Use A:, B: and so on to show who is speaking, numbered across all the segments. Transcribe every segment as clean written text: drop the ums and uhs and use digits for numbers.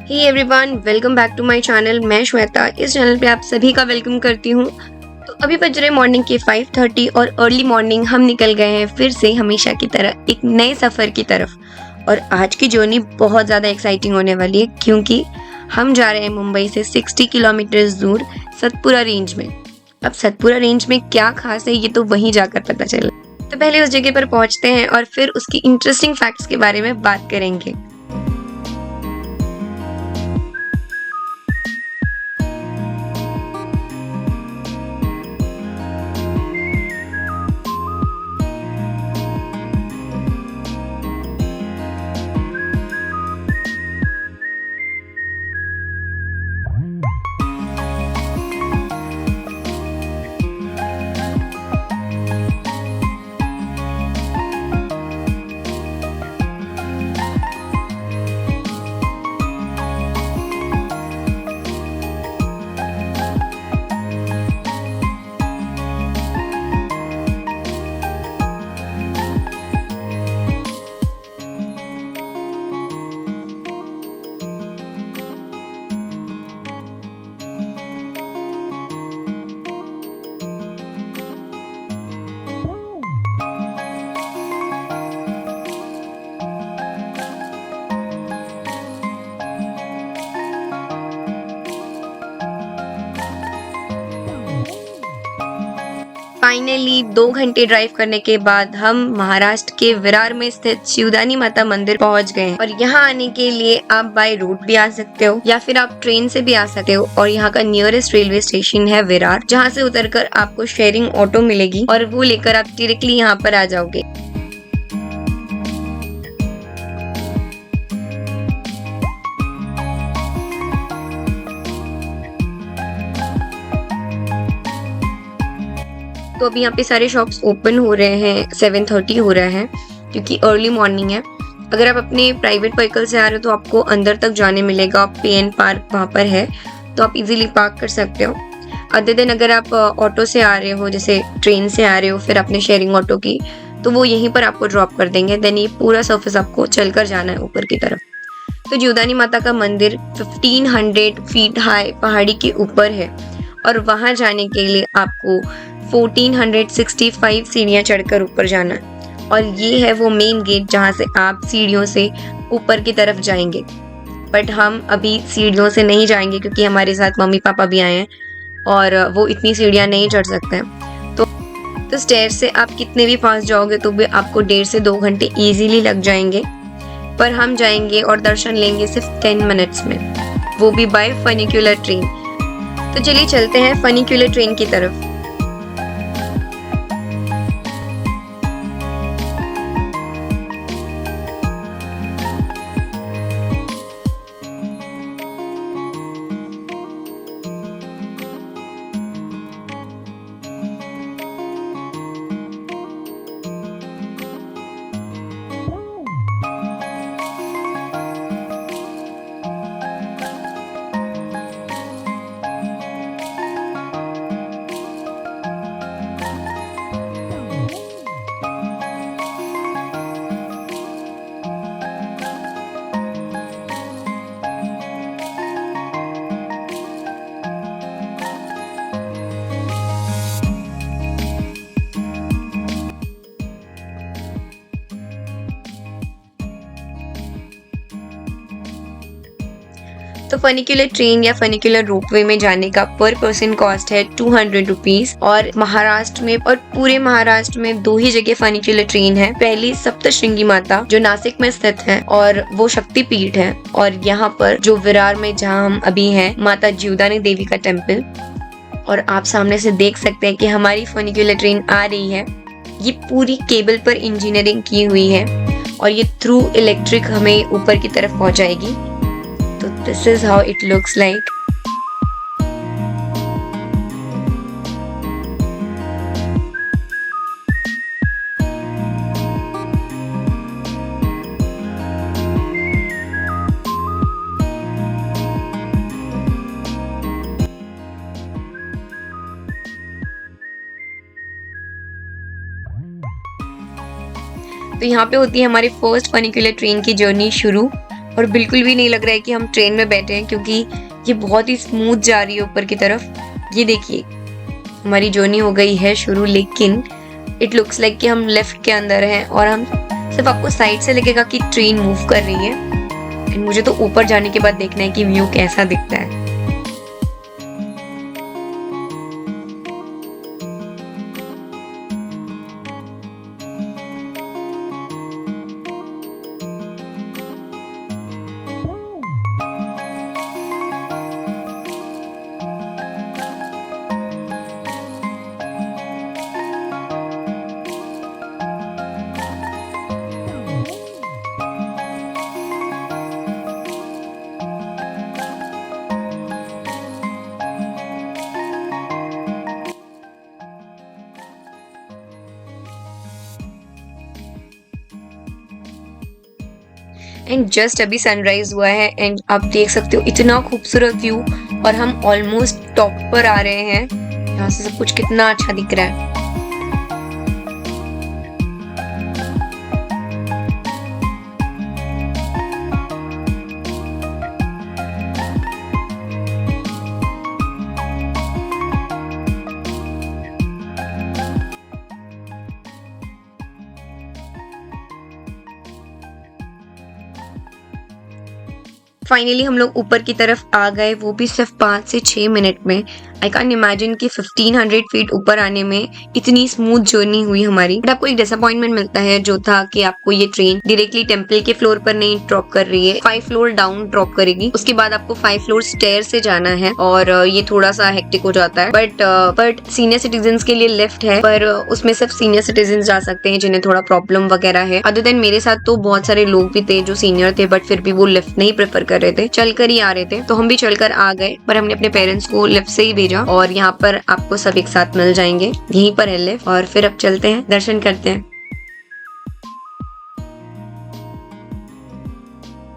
A: Hey everyone, welcome back to my channel. मैं श्वेता इस channel पे आप सभी का वेलकम करती हूँ। तो अभी बज रहे मॉर्निंग के 5:30 और अर्ली मॉर्निंग हम निकल गए हैं फिर से हमेशा की तरह एक नए सफ़र की तरफ। और आज की जर्नी बहुत ज़्यादा एक्साइटिंग होने वाली है क्योंकि हम जा रहे हैं मुंबई से 60 किलोमीटर दूर सतपुरा रेंज में। अब सतपुरा रेंज में क्या खास है ये तो वहीं जाकर पता चला। तो पहले उस जगह पर पहुंचते हैं और फिर उसकी इंटरेस्टिंग फैक्ट्स के बारे में बात करेंगे। फाइनली 2 घंटे ड्राइव करने के बाद हम महाराष्ट्र के विरार में स्थित शिवदानी माता मंदिर पहुंच गए और यहाँ आने के लिए आप बाय रोड भी आ सकते हो या फिर आप ट्रेन से भी आ सकते हो। और यहाँ का नियरेस्ट रेलवे स्टेशन है विरार, जहाँ से उतरकर आपको शेयरिंग ऑटो मिलेगी और वो लेकर आप डायरेक्टली यहाँ पर आ जाओगे। तो अभी यहाँ पे सारे शॉप्स ओपन हो रहे हैं, 7:30 हो रहा है क्योंकि अर्ली मॉर्निंग है। अगर आप अपने प्राइवेट व्हीकल से आ रहे हो तो आपको अंदर तक जाने मिलेगा, PN पार्क वहाँ पर है तो आप इजीली पार्क कर सकते हो। अदर देन अगर आप ऑटो से आ रहे हो, जैसे ट्रेन से आ रहे हो फिर अपने शेयरिंग ऑटो की, तो वो यहीं पर आपको ड्रॉप कर देंगे। देन ये पूरा सर्फेस आपको चलकर जाना है ऊपर की तरफ। तो जीवदानी माता का मंदिर 1500 फीट हाई पहाड़ी के ऊपर है और वहां जाने के लिए आपको 1465 सीढ़ियां चढ़कर ऊपर जाना है। और ये है वो मेन गेट जहां से आप सीढ़ियों से ऊपर की तरफ जाएंगे। बट हम अभी सीढ़ियों से नहीं जाएंगे क्योंकि हमारे साथ मम्मी पापा भी आए हैं और वो इतनी सीढ़ियां नहीं चढ़ सकते हैं। तो स्टेयर से आप कितने भी पास जाओगे तो भी आपको 1.5 से 2 घंटे इजीली लग जाएंगे। पर हम जाएंगे और दर्शन लेंगे सिर्फ 10 मिनट्स में, वो भी बाय फनिक्यूलर ट्रेन। तो चलिए चलते हैं फनिक्यूलर ट्रेन की तरफ। तो फनिक्यूलर ट्रेन या फनिक्यूलर रोपवे में जाने का पर पर्सन कॉस्ट है 200 रुपीज। और महाराष्ट्र में और पूरे महाराष्ट्र में 2 ही जगह फनिक्यूलर ट्रेन है। पहली सप्तशृंगी माता जो नासिक में स्थित है और वो शक्तिपीठ है, और यहाँ पर जो विरार में जहाँ हम अभी हैं माता जीवदानी देवी का टेम्पल। और आप सामने से देख सकते हैं कि हमारी फनिक्यूलर ट्रेन आ रही है। ये पूरी केबल पर इंजीनियरिंग की हुई है और ये थ्रू इलेक्ट्रिक हमें ऊपर की तरफ पहुंचाएगी। तो this is how it looks like. तो यहाँ पे होती है हमारी फर्स्ट फनिक्यूलर ट्रेन की जर्नी शुरू। और बिल्कुल भी नहीं लग रहा है कि हम ट्रेन में बैठे हैं, क्योंकि ये बहुत ही स्मूथ जा रही है ऊपर की तरफ। ये देखिए हमारी जर्नी हो गई है शुरू, लेकिन इट लुक्स लाइक कि हम लिफ्ट के अंदर हैं और हम सिर्फ आपको साइड से लगेगा कि ट्रेन मूव कर रही है। एंड मुझे तो ऊपर जाने के बाद देखना है कि व्यू कैसा दिखता है। एंड जस्ट अभी सनराइज हुआ है एंड आप देख सकते हो इतना खूबसूरत व्यू, और हम ऑलमोस्ट टॉप पर आ रहे हैं। यहाँ से सब कुछ कितना अच्छा दिख रहा है। फाइनली हम लोग ऊपर की तरफ आ गए, वो भी सिर्फ 5 से 6 मिनट में। आई कैन इमेजिन कि 1500 फीट ऊपर आने में इतनी स्मूथ जर्नी हुई हमारी। बट आपको एक डिसअपॉइंटमेंट मिलता है, जो था कि आपको ये ट्रेन डायरेक्टली टेम्पल के फ्लोर पर नहीं ड्रॉप कर रही है, 5 फ्लोर डाउन ड्रॉप करेगी। उसके बाद आपको 5 फ्लोर स्टेयर से जाना है और ये थोड़ा सा हेक्टिक हो जाता है। बट सीनियर सिटीजन के लिए लिफ्ट है, पर उसमें सिर्फ सीनियर सिटीजन जा सकते हैं जिन्हें थोड़ा प्रॉब्लम वगैरह है। अदर देन मेरे साथ तो बहुत सारे लोग भी थे जो सीनियर थे, बट फिर भी वो लिफ्ट नहीं प्रेफर कर रहे थे, चलकर ही आ रहे थे। तो हम भी चलकर आ गए, पर हमने अपने पेरेंट्स को लिफ्ट से ही भेजा। और यहाँ पर आपको सब एक साथ मिल जाएंगे, यहीं पर है लिफ्ट। और फिर अब चलते हैं, दर्शन करते हैं।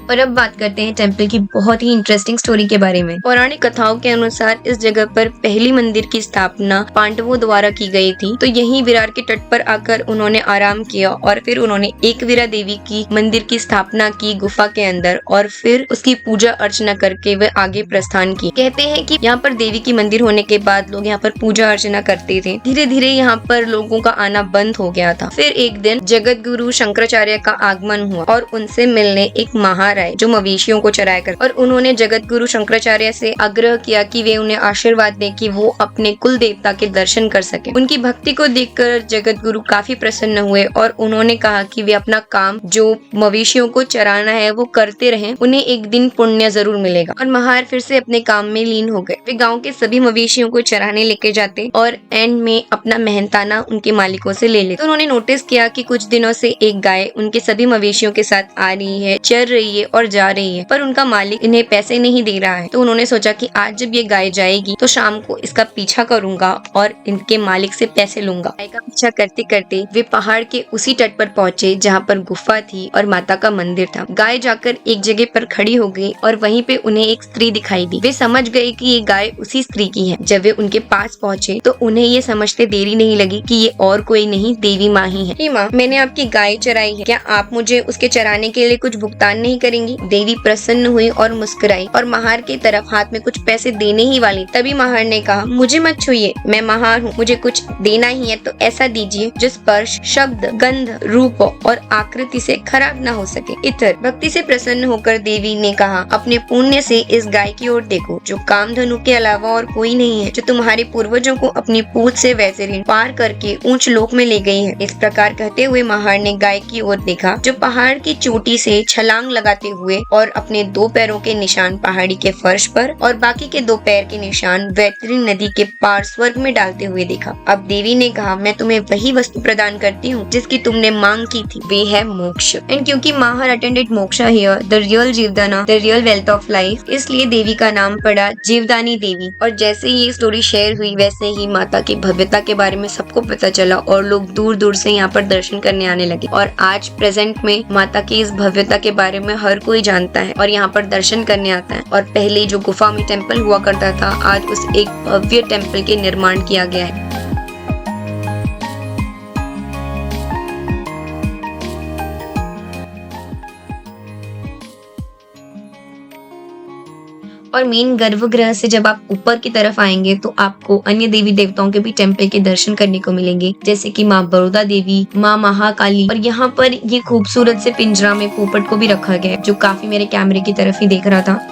A: और अब बात करते हैं टेम्पल की बहुत ही इंटरेस्टिंग स्टोरी के बारे में। पौराणिक कथाओं के अनुसार इस जगह पर पहली मंदिर की स्थापना पांडवों द्वारा की गई थी। तो यहीं विरार के तट पर आकर उन्होंने आराम किया और फिर उन्होंने एकवीरा देवी की मंदिर की स्थापना की गुफा के अंदर, और फिर उसकी पूजा अर्चना करके वे आगे प्रस्थान की। कहते हैं कि यहाँ पर देवी की मंदिर होने के बाद लोग यहाँ पर पूजा अर्चना करते थे। धीरे धीरे यहाँ पर लोगों का आना बंद हो गया था। फिर एक दिन जगत गुरु शंकराचार्य का आगमन हुआ और उनसे मिलने एक महार आए जो मवेशियों को चराया कर, और उन्होंने जगत गुरु शंकराचार्य से आग्रह किया कि वे उन्हें आशीर्वाद दें कि वो अपने कुल देवता के दर्शन कर सके। उनकी भक्ति को देखकर जगत गुरु काफी प्रसन्न हुए और उन्होंने कहा कि वे अपना काम जो मवेशियों को चराना है वो करते रहें, उन्हें एक दिन पुण्य जरूर मिलेगा। और महार फिर से अपने काम में लीन हो गए। वे गाँव के सभी मवेशियों को चराने लेके जाते और एंड में अपना मेहनताना उनके मालिकों से ले लेते। तो उन्होंने नोटिस किया कि कुछ दिनों से एक गाय उनके सभी मवेशियों के साथ आ रही है, चर रही है और जा रही है, पर उनका मालिक इन्हें पैसे नहीं दे रहा है। तो उन्होंने सोचा कि आज जब ये गाय जाएगी तो शाम को इसका पीछा करूंगा और इनके मालिक से पैसे लूंगा। गाय का पीछा करते करते वे पहाड़ के उसी तट पर पहुंचे जहाँ पर गुफा थी और माता का मंदिर था। गाय जाकर एक जगह पर खड़ी हो गई और वहीं पे उन्हें एक स्त्री दिखाई दी। वे समझ गए कि ये गाय उसी स्त्री की है। जब वे उनके पास पहुंचे तो उन्हें ये समझते देरी नहीं लगी कि ये और कोई नहीं, देवी माँ ही है। माँ, मैंने आपकी गाय चराई है, क्या आप मुझे उसके चराने के लिए कुछ भुगतान नहीं करेंगी? देवी प्रसन्न हुई और मुस्कुराई और महार की तरफ हाथ में कुछ पैसे देने ही वाली, तभी महार ने कहा, मुझे मत छुइए, मैं महार हूँ, मुझे कुछ देना ही है तो ऐसा दीजिए जो स्पर्श, शब्द, गंध, रूप और आकृति से खराब ना हो सके। इतर भक्ति से प्रसन्न होकर देवी ने कहा, अपने पुण्य से इस गाय की ओर देखो जो कामधनु के अलावा और कोई नहीं है, जो तुम्हारे पूर्वजों को अपनी पूछ से वैसे ऋण पार करके ऊंच लोक में ले गई है। इस प्रकार कहते हुए महार ने गाय की ओर देखा जो पहाड़ की चोटी से छलांग लगाते हुए और अपने 2 पैरों के निशान पहाड़ी के फर्श पर और बाकी के 2 पैर के निशान वैतरणी नदी के पार स्वर्ग में डालते हुए देखा। अब देवी ने कहा, मैं तुम्हें वही वस्तु प्रदान करती हूँ जिसकी तुमने मांग की थी, वे है मोक्ष। एंड क्योंकि Mahar attended moksha here, the real Jivdani, the real wealth of life, इसलिए देवी का नाम पड़ा जीवदानी देवी। और जैसे ही ये स्टोरी शेयर हुई वैसे ही माता की भव्यता के बारे में सबको पता चला और लोग दूर दूर से यहाँ पर दर्शन करने आने लगे। और आज प्रेजेंट में माता की इस भव्यता के बारे में हर कोई जानता है और यहाँ पर दर्शन करने आता है। और पहले जो गुफा में टेम्पल हुआ करता था, आज उस एक भव्य टेम्पल के निर्माण किया गया है। और मेन गर्भगृह से जब आप ऊपर की तरफ आएंगे तो आपको अन्य देवी देवताओं के भी टेम्पल के दर्शन करने को मिलेंगे, जैसे कि माँ बड़ौदा देवी, माँ महाकाली, और यहाँ पर ये खूबसूरत से पिंजरा में पोपट को भी रखा गया है जो काफी मेरे कैमरे की तरफ ही देख रहा था।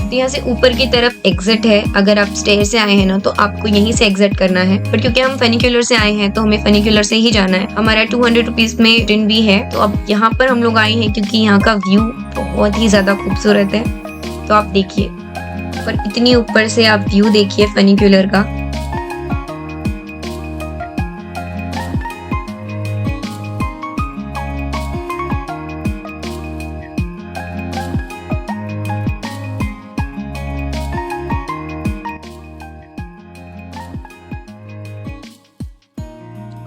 A: तो यहाँ से ऊपर की तरफ एग्जिट है। अगर आप स्टेयर से आए हैं ना तो आपको यहीं से एग्जिट करना है, पर क्योंकि हम फनिक्यूलर से आए हैं तो हमें फनिक्यूलर से ही जाना है। हमारा 200 रुपीज में रिटर्न भी है। तो अब यहाँ पर हम लोग आए हैं क्योंकि यहाँ का व्यू बहुत ही ज्यादा खूबसूरत है। तो आप देखिए, पर इतनी ऊपर से आप व्यू देखिए फनिक्यूलर का।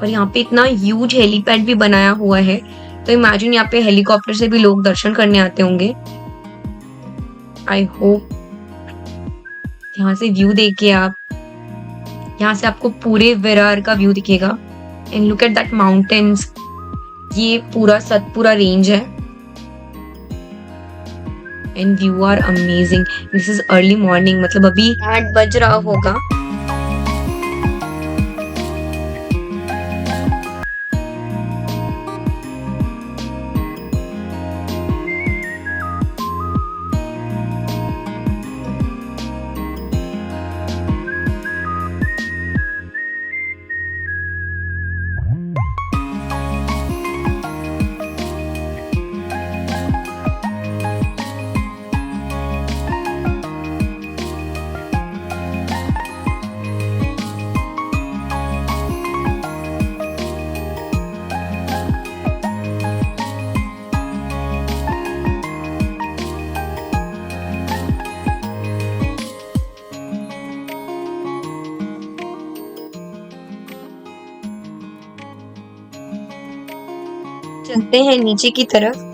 A: और यहाँ पे इतना ह्यूज हेलीपैड भी बनाया हुआ है, तो इमेजिन यहाँ पे हेलीकॉप्टर से भी लोग दर्शन करने आते होंगे। आई होप यहाँ से व्यू देखिए आप, यहाँ से आपको पूरे विरार का व्यू दिखेगा। And look at that mountains, ये पूरा सतपुरा रेंज है। And view are amazing. This is early morning, मतलब अभी 8 बज रहा होगा। चलते हैं नीचे की तरफ।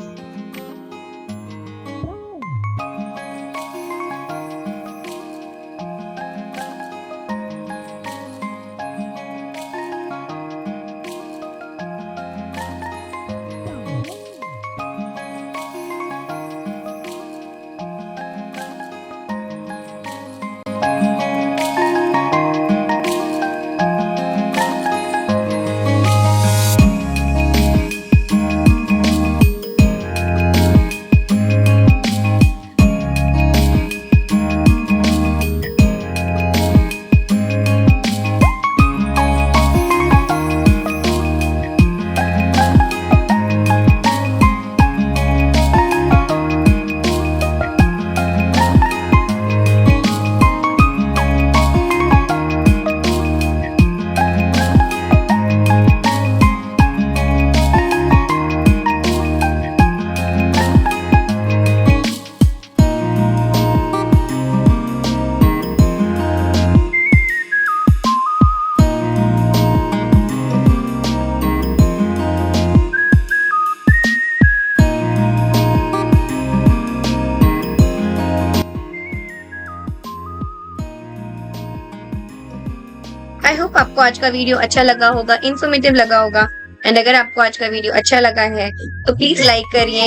A: आई होप आपको आज का वीडियो अच्छा लगा होगा, इन्फॉर्मेटिव लगा होगा। एंड अगर आपको आज का वीडियो अच्छा लगा है तो प्लीज लाइक करिए।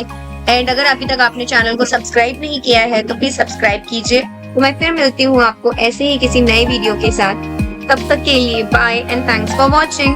A: एंड अगर अभी तक आपने चैनल को सब्सक्राइब नहीं किया है तो प्लीज सब्सक्राइब कीजिए। तो मैं फिर मिलती हूँ आपको ऐसे ही किसी नए वीडियो के साथ। तब तक के लिए bye and thanks for watching.